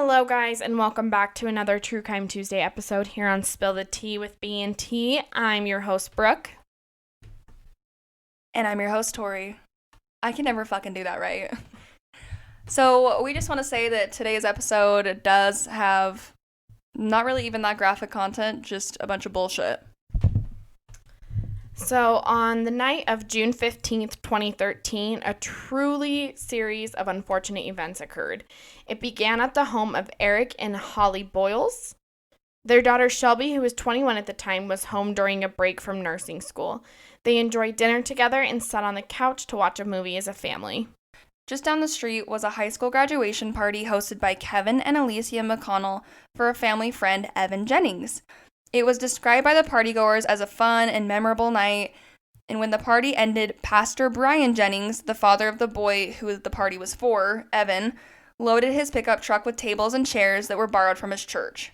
Hello, guys, and welcome back to another True Crime Tuesday episode here on Spill the Tea with B&T. I'm your host, Brooke. And I'm your host, Tori. I can never fucking do that right. So we just want to say that today's episode does have not really even that graphic content, just a bunch of bullshit. So on the night of June 15th, 2013, a truly series of unfortunate events occurred. It began at the home of Eric and Holly Boyles. Their daughter Shelby, who was 21 at the time, was home during a break from nursing school. They enjoyed dinner together and sat on the couch to watch a movie as a family. Just down the street was a high school graduation party hosted by Kevin and Alicia McConnell for a family friend, Evan Jennings. It was described by the partygoers as a fun and memorable night, and when the party ended, Pastor Brian Jennings, the father of the boy who the party was for, Evan, loaded his pickup truck with tables and chairs that were borrowed from his church.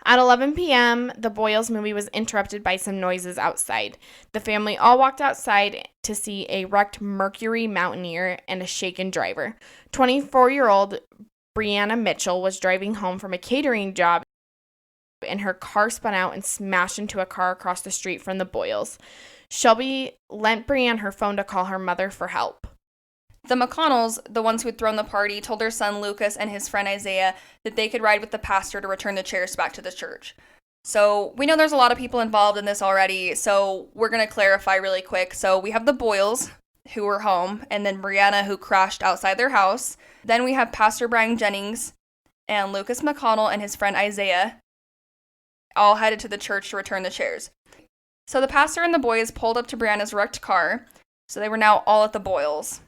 At 11 p.m., the Boyles movie was interrupted by some noises outside. The family all walked outside to see a wrecked Mercury Mountaineer and a shaken driver. 24-year-old Brianna Mitchell was driving home from a catering job, and her car spun out and smashed into a car across the street from the Boyles. Shelby lent Brianne her phone to call her mother for help. The McConnells, the ones who had thrown the party, told their son Lucas and his friend Isaiah that they could ride with the pastor to return the chairs back to the church. So we know there's a lot of people involved in this already, so we're going to clarify really quick. So we have the Boyles, who were home, and then Brianna, who crashed outside their house. Then we have Pastor Brian Jennings and Lucas McConnell and his friend Isaiah, all headed to the church to return the chairs. So the pastor and the boys pulled up to Brianna's wrecked car, so they were now all at the Boyles.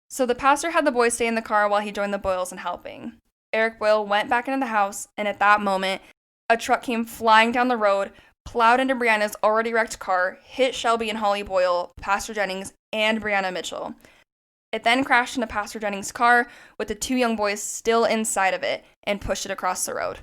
So the pastor had the boys stay in the car while he joined the Boyles in helping. Eric Boyle went back into the house, and at that moment, a truck came flying down the road, plowed into Brianna's already wrecked car, hit Shelby and Holly Boyle, Pastor Jennings, and Brianna Mitchell. It then crashed into Pastor Jennings' car with the two young boys still inside of it and pushed it across the road.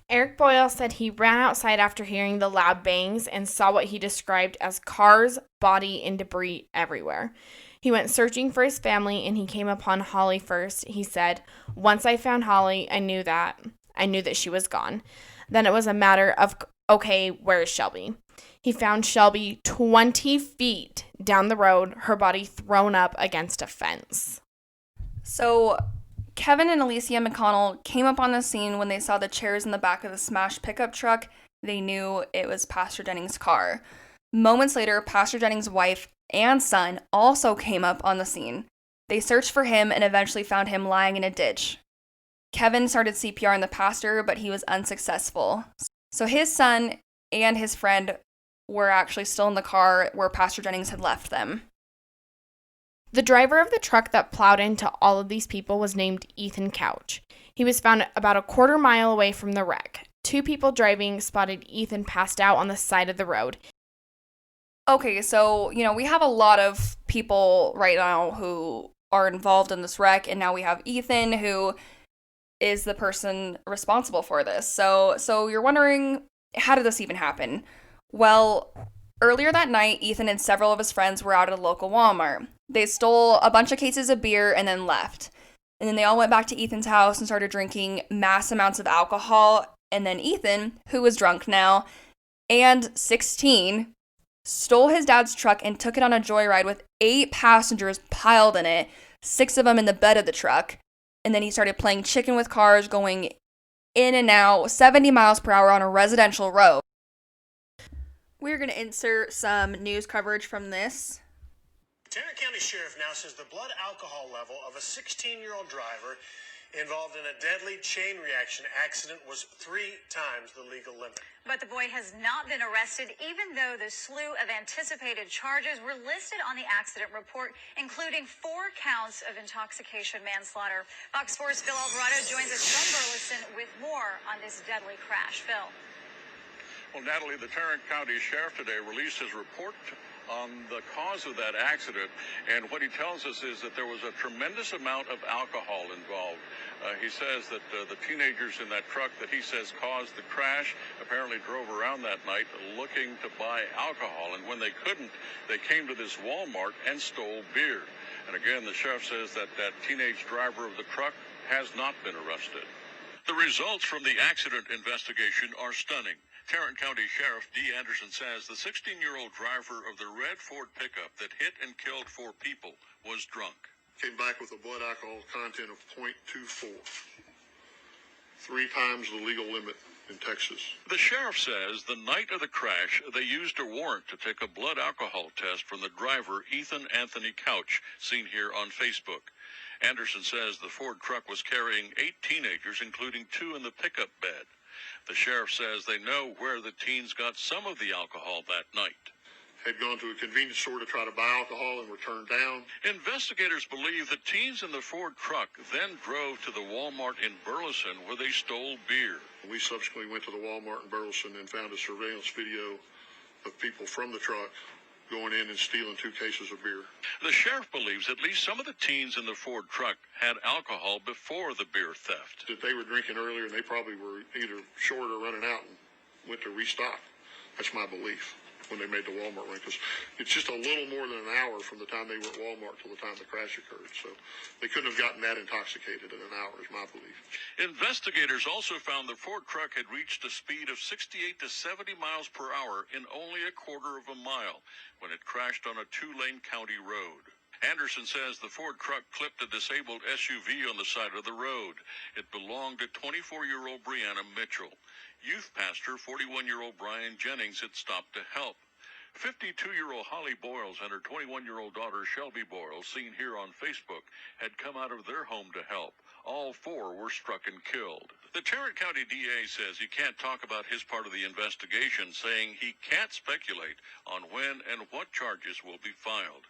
Eric Boyle said he ran outside after hearing the loud bangs and saw what he described as cars, body, and debris everywhere. He went searching for his family, and he came upon Holly first. He said, "Once I found Holly, I knew that she was gone. Then it was a matter of, okay, where is Shelby?" He found Shelby 20 feet down the road, her body thrown up against a fence. So Kevin and Alicia McConnell came up on the scene when they saw the chairs in the back of the smashed pickup truck. They knew it was Pastor Jennings' car. Moments later, Pastor Jennings' wife and son also came up on the scene. They searched for him and eventually found him lying in a ditch. Kevin started CPR on the pastor, but he was unsuccessful. So his son and his friend were actually still in the car where Pastor Jennings had left them. The driver of the truck that plowed into all of these people was named Ethan Couch. He was found about a quarter mile away from the wreck. Two people driving spotted Ethan passed out on the side of the road. Okay, so, we have a lot of people right now who are involved in this wreck, and now we have Ethan, who is the person responsible for this. So you're wondering, how did this even happen? Well, earlier that night, Ethan and several of his friends were out at a local Walmart. They stole a bunch of cases of beer and then left. And then they all went back to Ethan's house and started drinking mass amounts of alcohol. And then Ethan, who was drunk now, and 16, stole his dad's truck and took it on a joyride with 8 passengers piled in it, 6 of them in the bed of the truck. And then he started playing chicken with cars going in and out 70 miles per hour on a residential road. We're going to insert some news coverage from this. Tanner County Sheriff now says the blood alcohol level of a 16-year-old driver involved in a deadly chain reaction accident was 3 times the legal limit. But the boy has not been arrested, even though the slew of anticipated charges were listed on the accident report, including 4 counts of intoxication manslaughter. Fox 4's Phil Alvarado joins us from Burleson with more on this deadly crash. Phil. Well, Natalie, the Tarrant County Sheriff today released his report on the cause of that accident, and what he tells us is that there was a tremendous amount of alcohol involved. He says that the teenagers in that truck that he says caused the crash apparently drove around that night looking to buy alcohol, and when they couldn't, they came to this Walmart and stole beer. And again, the sheriff says that that teenage driver of the truck has not been arrested. The results from the accident investigation are stunning. Tarrant County Sheriff D. Anderson says the 16-year-old driver of the red Ford pickup that hit and killed 4 people was drunk. Came back with a blood alcohol content of 0.24, 3 times the legal limit in Texas. The sheriff says the night of the crash, they used a warrant to take a blood alcohol test from the driver, Ethan Anthony Couch, seen here on Facebook. Anderson says the Ford truck was carrying 8 teenagers, including 2 in the pickup bed. The sheriff says they know where the teens got some of the alcohol that night. Had gone to a convenience store to try to buy alcohol and were turned down. Investigators believe the teens in the Ford truck then drove to the Walmart in Burleson where they stole beer. We subsequently went to the Walmart in Burleson and found a surveillance video of people from the truck going in and stealing 2 cases of beer. The sheriff believes at least some of the teens in the Ford truck had alcohol before the beer theft. That they were drinking earlier and they probably were either short or running out and went to restock. That's my belief when they made the Walmart run, because it's just a little more than an hour from the time they were at Walmart till the time the crash occurred. So they couldn't have gotten that intoxicated in an hour, is my belief. Investigators also found the Ford truck had reached a speed of 68 to 70 miles per hour in only a quarter of a mile when it crashed on a 2-lane county road. Anderson says the Ford truck clipped a disabled SUV on the side of the road. It belonged to 24-year-old Brianna Mitchell. Youth pastor 41-year-old Brian Jennings had stopped to help. 52-year-old Holly Boyles and her 21-year-old daughter Shelby Boyles, seen here on Facebook, had come out of their home to help. All 4 were struck and killed. The Tarrant County DA says he can't talk about his part of the investigation, saying he can't speculate on when and what charges will be filed.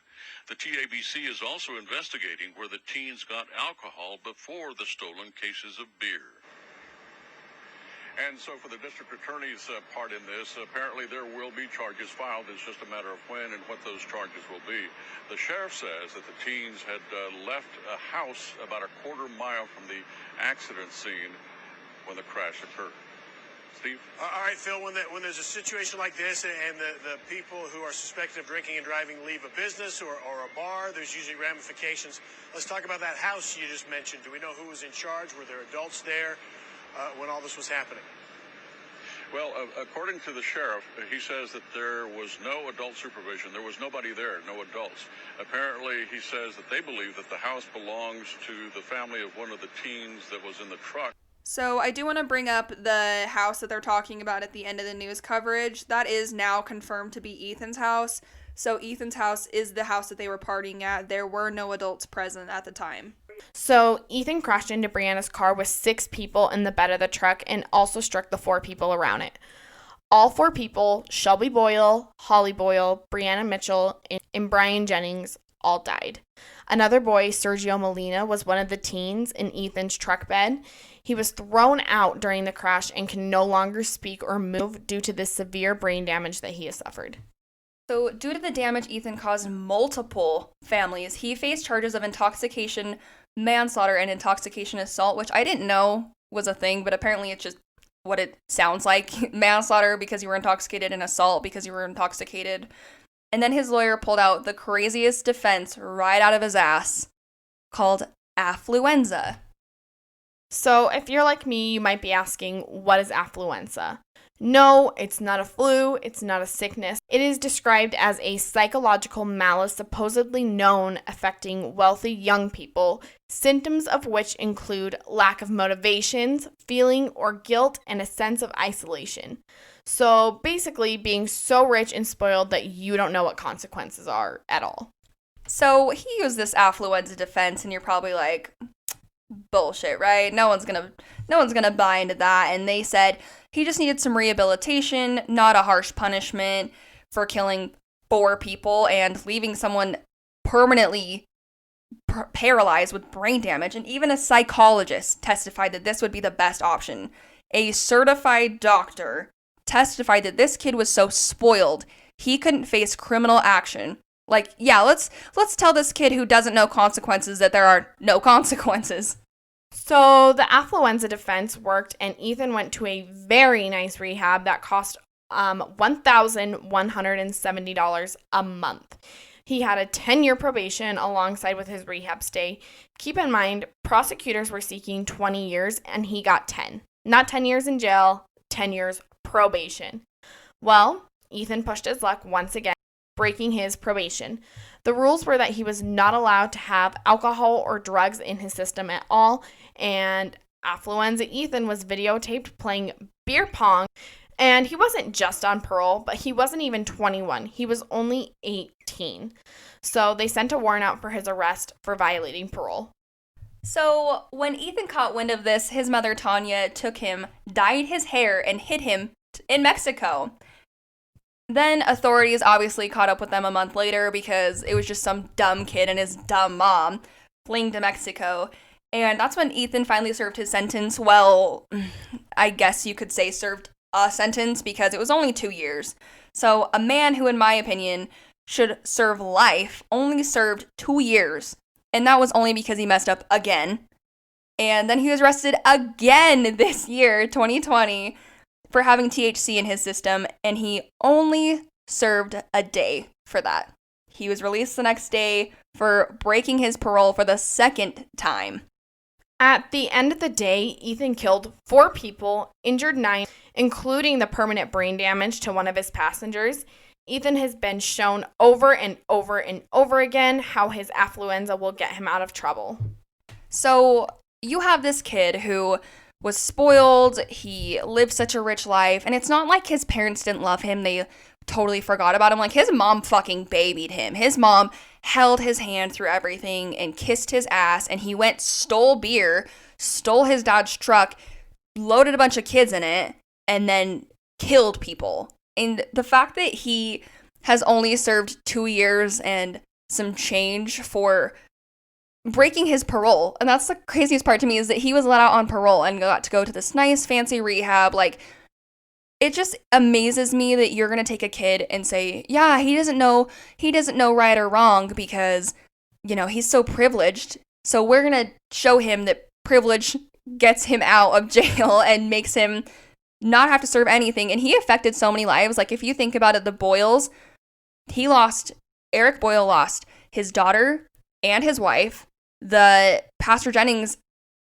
The TABC is also investigating where the teens got alcohol before the stolen cases of beer. And so for the district attorney's part in this, apparently there will be charges filed. It's just a matter of when and what those charges will be. The sheriff says that the teens had left a house about a quarter mile from the accident scene when the crash occurred. Steve? All right, Phil, when there's a situation like this and the people who are suspected of drinking and driving leave a business or a bar, there's usually ramifications. Let's talk about that house you just mentioned. Do we know who was in charge? Were there adults there when all this was happening? Well, according to the sheriff, he says that there was no adult supervision. There was nobody there, no adults. Apparently, he says that they believe that the house belongs to the family of one of the teens that was in the truck. So I do want to bring up the house that they're talking about at the end of the news coverage. That is now confirmed to be Ethan's house. So Ethan's house is the house that they were partying at. There were no adults present at the time. So Ethan crashed into Brianna's car with 6 people in the bed of the truck and also struck the 4 people around it. All 4 people, Shelby Boyle, Holly Boyle, Brianna Mitchell, and Brian Jennings, all died. Another boy, Sergio Molina, was one of the teens in Ethan's truck bed. He was thrown out during the crash and can no longer speak or move due to the severe brain damage that he has suffered. So due to the damage Ethan caused multiple families, he faced charges of intoxication, manslaughter, and intoxication assault, which I didn't know was a thing, but apparently it's just what it sounds like. Manslaughter because you were intoxicated and assault because you were intoxicated. And then his lawyer pulled out the craziest defense right out of his ass called Affluenza. So if you're like me, you might be asking, what is affluenza? No, it's not a flu, it's not a sickness. It is described as a psychological malady supposedly known affecting wealthy young people, symptoms of which include lack of motivations, feeling or guilt, and a sense of isolation. So basically being so rich and spoiled that you don't know what consequences are at all. So he used this affluenza defense, and you're probably like, bullshit, right? No one's gonna buy into that. And they said he just needed some rehabilitation, not a harsh punishment for killing 4 people and leaving someone permanently paralyzed with brain damage. And even a psychologist testified that this would be the best option. A certified doctor testified that this kid was so spoiled he couldn't face criminal action. Like, yeah, let's tell this kid who doesn't know consequences that there are no consequences. So the affluenza defense worked, and Ethan went to a very nice rehab that cost $1,170 a month. He had a 10-year probation alongside with his rehab stay. Keep in mind, prosecutors were seeking 20 years and he got 10. Not 10 years in jail, 10 years probation. Well, Ethan pushed his luck once again, breaking his probation. The rules were that he was not allowed to have alcohol or drugs in his system at all, and Affluenza Ethan was videotaped playing beer pong, and he wasn't just on parole, but he wasn't even 21. He was only 18. So they sent a warrant out for his arrest for violating parole. So when Ethan caught wind of this, his mother Tanya took him, dyed his hair, and hid him in Mexico. Then authorities obviously caught up with them a month later because it was just some dumb kid and his dumb mom fleeing to Mexico. And that's when Ethan finally served his sentence. Well, I guess you could say served a sentence because it was only 2 years. So a man who, in my opinion, should serve life only served 2 years. And that was only because he messed up again. And then he was arrested again this year, 2020, for having THC in his system, and he only served a day for that. He was released the next day for breaking his parole for the second time. At the end of the day, Ethan killed 4 people, injured 9, including the permanent brain damage to one of his passengers. Ethan has been shown over and over and over again how his affluenza will get him out of trouble. So you have this kid who was spoiled, he lived such a rich life, and it's not like his parents didn't love him, they totally forgot about him. Like, his mom fucking babied him. His mom held his hand through everything and kissed his ass, and he went, stole beer, stole his dad's truck, loaded a bunch of kids in it, and then killed people. And the fact that he has only served 2 years and some change for breaking his parole, and that's the craziest part to me, is that he was let out on parole and got to go to this nice fancy rehab. Like, it just amazes me that you're gonna take a kid and say, yeah, he doesn't know right or wrong because, you know, he's so privileged, so we're gonna show him that privilege gets him out of jail and makes him not have to serve anything. And he affected so many lives. Like, if you think about it, the Boyles, Eric Boyle lost his daughter and his wife. The Pastor Jennings,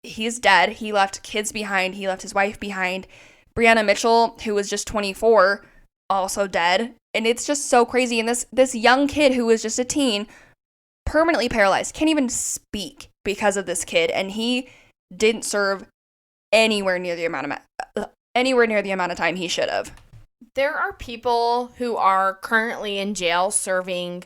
he's dead. He left kids behind. He left his wife behind. Brianna Mitchell, who was just 24, also dead. And it's just so crazy. And this young kid who was just a teen, permanently paralyzed, can't even speak because of this kid. And he didn't serve anywhere near the amount of time he should have. There are people who are currently in jail serving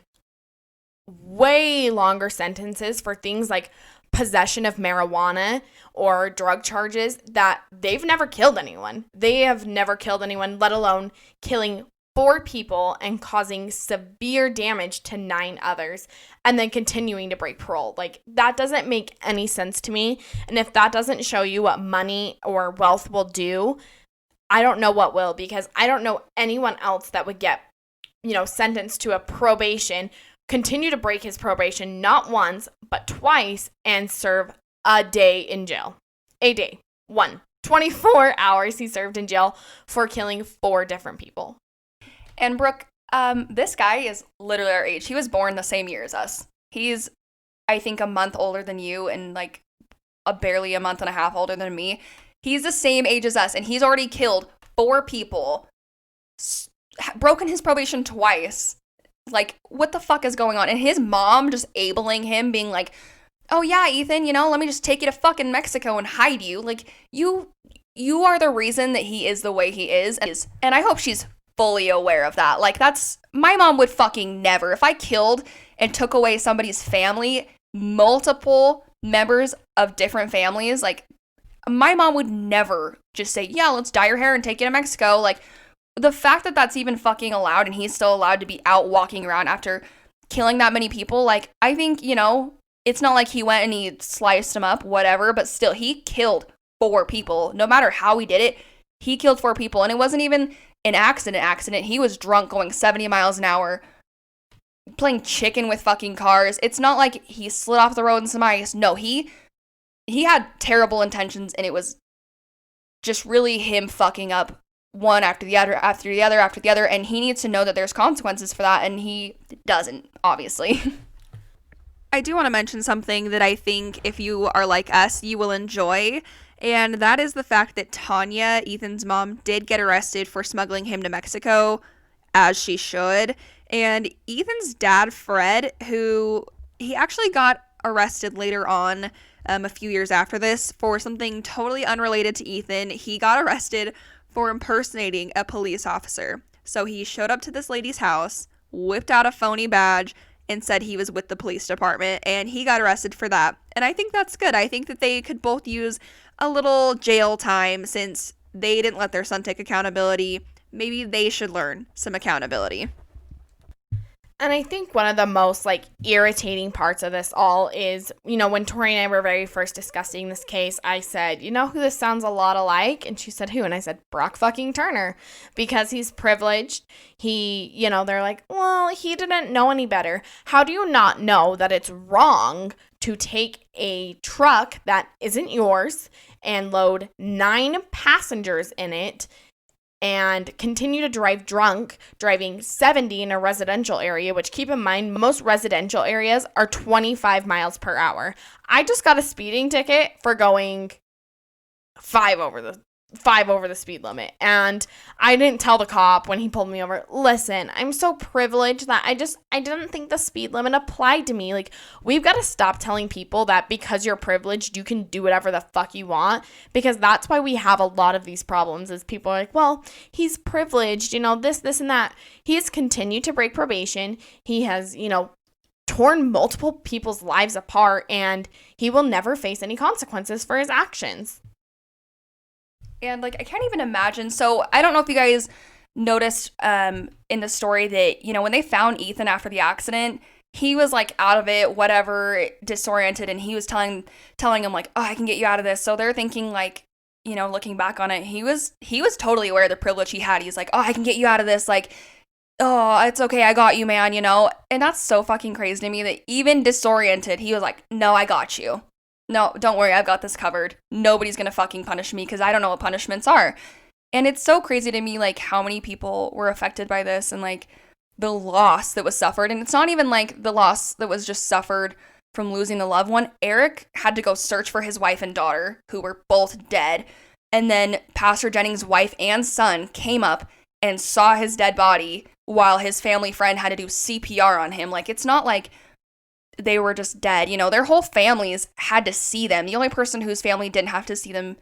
way longer sentences for things like possession of marijuana or drug charges that they've never killed anyone. They have never killed anyone, let alone killing 4 people and causing severe damage to 9 others and then continuing to break parole. Like, that doesn't make any sense to me. And if that doesn't show you what money or wealth will do, I don't know what will, because I don't know anyone else that would get, sentenced to a probation, continue to break his probation not once, but twice, and serve a day in jail. A day. 24 hours he served in jail for killing 4 different people. And Brooke, this guy is literally our age. He was born the same year as us. He's, I think, a month older than you and like barely a month and a half older than me. He's the same age as us, and he's already killed 4 people, broken his probation twice. Like, what the fuck is going on? And his mom just abling him, being like, oh yeah, Ethan, let me just take you to fucking Mexico and hide you. Like, you are the reason that he is the way he is. And I hope she's fully aware of that. Like, my mom would fucking never. If I killed and took away somebody's family, multiple members of different families, like, my mom would never just say, yeah, let's dye your hair and take you to Mexico. Like, the fact that that's even fucking allowed and he's still allowed to be out walking around after killing that many people, like, I think, it's not like he went and he sliced them up, whatever, but still, he killed 4 people. No matter how he did it, he killed 4 people. And it wasn't even an accident. He was drunk going 70 miles an hour, playing chicken with fucking cars. It's not like he slid off the road in some ice. No, he had terrible intentions, and it was just really him fucking up one after the other, after the other, after the other, and he needs to know that there's consequences for that, and he doesn't, obviously. I do want to mention something that I think if you are like us, you will enjoy, and that is the fact that Tanya, Ethan's mom, did get arrested for smuggling him to Mexico, as she should. And Ethan's dad, Fred, who he actually got arrested later on, a few years after this, for something totally unrelated to Ethan. He got arrested for impersonating a police officer. So he showed up to this lady's house, whipped out a phony badge, and said he was with the police department, and he got arrested for that. And I think that's good. I think that they could both use a little jail time since they didn't let their son take accountability. Maybe they should learn some accountability. And I think one of the most, like, irritating parts of this all is, you know, when Tori and I were very first discussing this case, I said, you know who this sounds a lot alike? And she said, who? And I said, Brock fucking Turner, because he's privileged. He, you know, they're like, well, he didn't know any better. How do you not know that it's wrong to take a truck that isn't yours and load 9 passengers in it and continue to drive drunk, driving 70 in a residential area, which, keep in mind, most residential areas are 25 miles per hour. I just got a speeding ticket for going 5 over the speed limit. And I didn't tell the cop when he pulled me over, listen, I'm so privileged that I didn't think the speed limit applied to me. Like, we've got to stop telling people that because you're privileged, you can do whatever the fuck you want, because that's why we have a lot of these problems is people are like, well, he's privileged, you know, this, and that. He has continued to break probation. He has, you know, torn multiple people's lives apart, and he will never face any consequences for his actions. And, like, I can't even imagine. So I don't know if you guys noticed in the story that, you know, when they found Ethan after the accident, he was, like, out of it, whatever, disoriented, and he was telling him, like, oh, I can get you out of this. So they're thinking, like, you know, looking back on it, he was totally aware of the privilege he had. He's like, oh, I can get you out of this. Like, oh, it's okay, I got you, man, you know? And that's so fucking crazy to me that even disoriented, he was like, no, I got you. No, don't worry, I've got this covered. Nobody's gonna fucking punish me because I don't know what punishments are. And it's so crazy to me, like, how many people were affected by this and, like, the loss that was suffered. And it's not even, like, the loss that was just suffered from losing a loved one. Eric had to go search for his wife and daughter, who were both dead. And then Pastor Jennings' wife and son came up and saw his dead body while his family friend had to do CPR on him. Like, it's not like they were just dead, you know, their whole families had to see them. The only person whose family didn't have to see them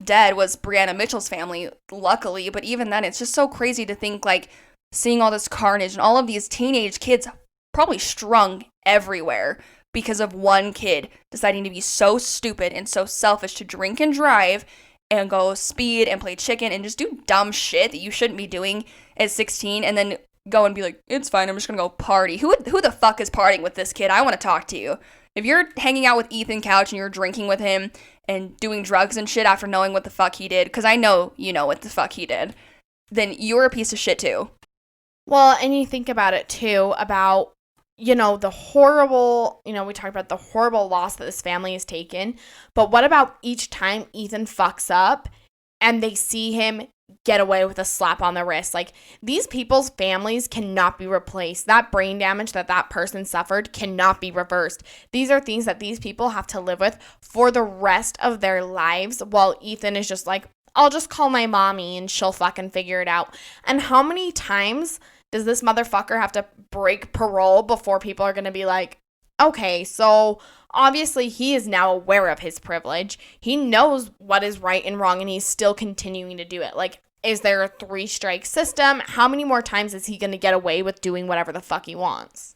dead was Brianna Mitchell's family, luckily, but even then, it's just so crazy to think, like, seeing all this carnage and all of these teenage kids probably strung everywhere because of one kid deciding to be so stupid and so selfish to drink and drive and go speed and play chicken and just do dumb shit that you shouldn't be doing at 16, and then go and be like, it's fine, I'm just gonna go party. Who the fuck is partying with this kid? I want to talk to you. If you're hanging out with Ethan Couch and you're drinking with him and doing drugs and shit after knowing what the fuck he did, because I know you know what the fuck he did, then you're a piece of shit too. Well, and you think about it too, about, you know, the horrible, you know, we talked about the horrible loss that this family has taken, but what about each time Ethan fucks up and they see him get away with a slap on the wrist? Like, these people's families cannot be replaced. That brain damage that person suffered cannot be reversed. These are things that these people have to live with for the rest of their lives, while Ethan is just like, I'll just call my mommy and she'll fucking figure it out. And how many times does this motherfucker have to break parole before people are going to be like, okay, so obviously he is now aware of his privilege. He knows what is right and wrong, and he's still continuing to do it. Like, is there a 3-strike system? How many more times is he going to get away with doing whatever the fuck he wants?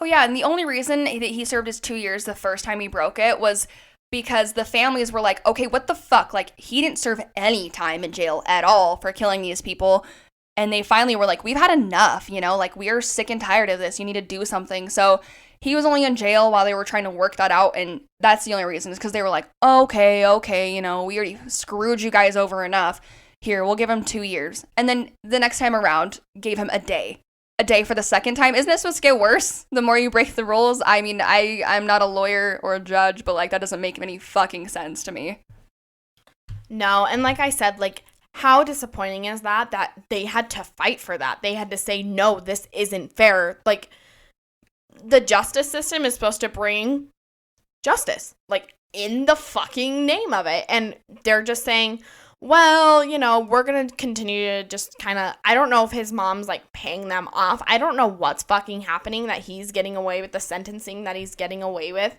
Oh yeah, and the only reason that he served his 2 years the first time he broke it was because the families were like, okay, what the fuck? Like, he didn't serve any time in jail at all for killing these people. And they finally were like, we've had enough, you know, like, we are sick and tired of this. You need to do something. So he was only in jail while they were trying to work that out. And that's the only reason, is because they were like, okay, you know, we already screwed you guys over enough. Here, we'll give him 2 years. And then the next time around, gave him a day for the second time. Isn't this supposed to get worse the more you break the rules? I mean, I'm not a lawyer or a judge, but, like, that doesn't make any fucking sense to me. No, and like I said, like, how disappointing is that they had to fight for that? They had to say, no, this isn't fair. Like, the justice system is supposed to bring justice, like, in the fucking name of it. And they're just saying, well, we're going to continue to just kind of, I don't know if his mom's, like, paying them off. I don't know what's fucking happening that he's getting away with the sentencing that he's getting away with.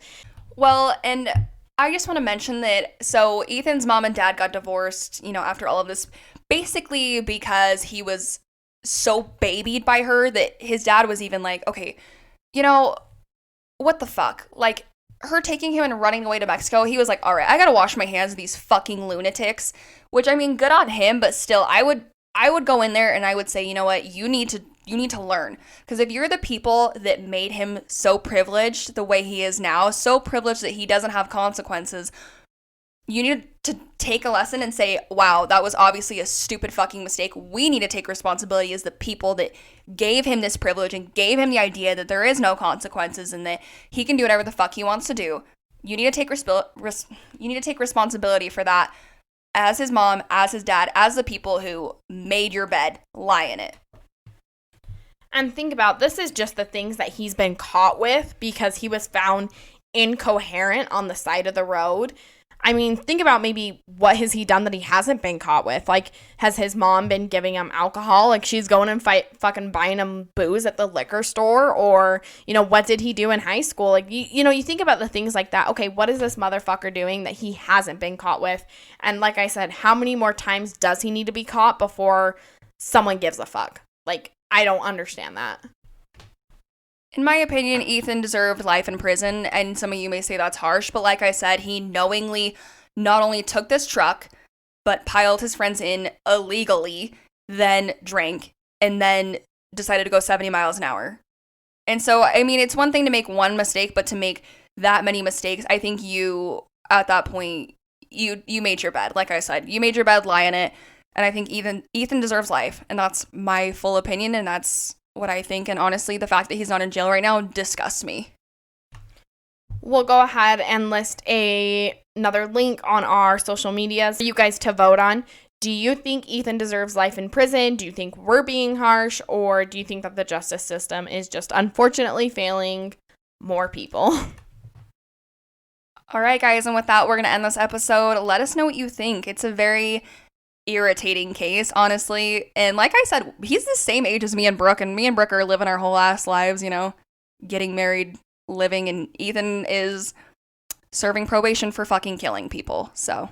Well, and I just want to mention that, so Ethan's mom and dad got divorced, after all of this, basically because he was so babied by her that his dad was even like, okay, what the fuck? Like, her taking him and running away to Mexico, he was like, all right, I gotta wash my hands of these fucking lunatics, which, I mean, good on him, but still, I would go in there and I would say, you know what, you need to learn. Because if you're the people that made him so privileged the way he is now, so privileged that he doesn't have consequences, you need to take a lesson and say, wow, that was obviously a stupid fucking mistake. We need to take responsibility as the people that gave him this privilege and gave him the idea that there is no consequences and that he can do whatever the fuck he wants to do. You need to take responsibility for that as his mom, as his dad, as the people who made your bed, lie in it. And think about, this is just the things that he's been caught with because he was found incoherent on the side of the road. I mean, think about maybe what has he done that he hasn't been caught with? Like, has his mom been giving him alcohol? Like, she's going and fucking buying him booze at the liquor store? Or, what did he do in high school? Like, you think about the things like that. Okay, what is this motherfucker doing that he hasn't been caught with? And like I said, how many more times does he need to be caught before someone gives a fuck? Like, I don't understand that. In my opinion, Ethan deserved life in prison, and some of you may say that's harsh, but like I said, he knowingly not only took this truck, but piled his friends in illegally, then drank, and then decided to go 70 miles an hour. And so, I mean, it's one thing to make one mistake, but to make that many mistakes, I think you, at that point, you made your bed. Like I said, you made your bed, lie in it, and I think Ethan deserves life, and that's my full opinion, and that's what I think, and honestly, the fact that he's not in jail right now disgusts me. We'll go ahead and list another link on our social medias for you guys to vote on. Do you think Ethan deserves life in prison? Do you think we're being harsh? Or do you think that the justice system is just unfortunately failing more people? All right, guys, and with that, we're going to end this episode. Let us know what you think. It's a very irritating case, honestly. And like I said, he's the same age as me and Brooke, and me and Brooke are living our whole ass lives, getting married, living, and Ethan is serving probation for fucking killing people. So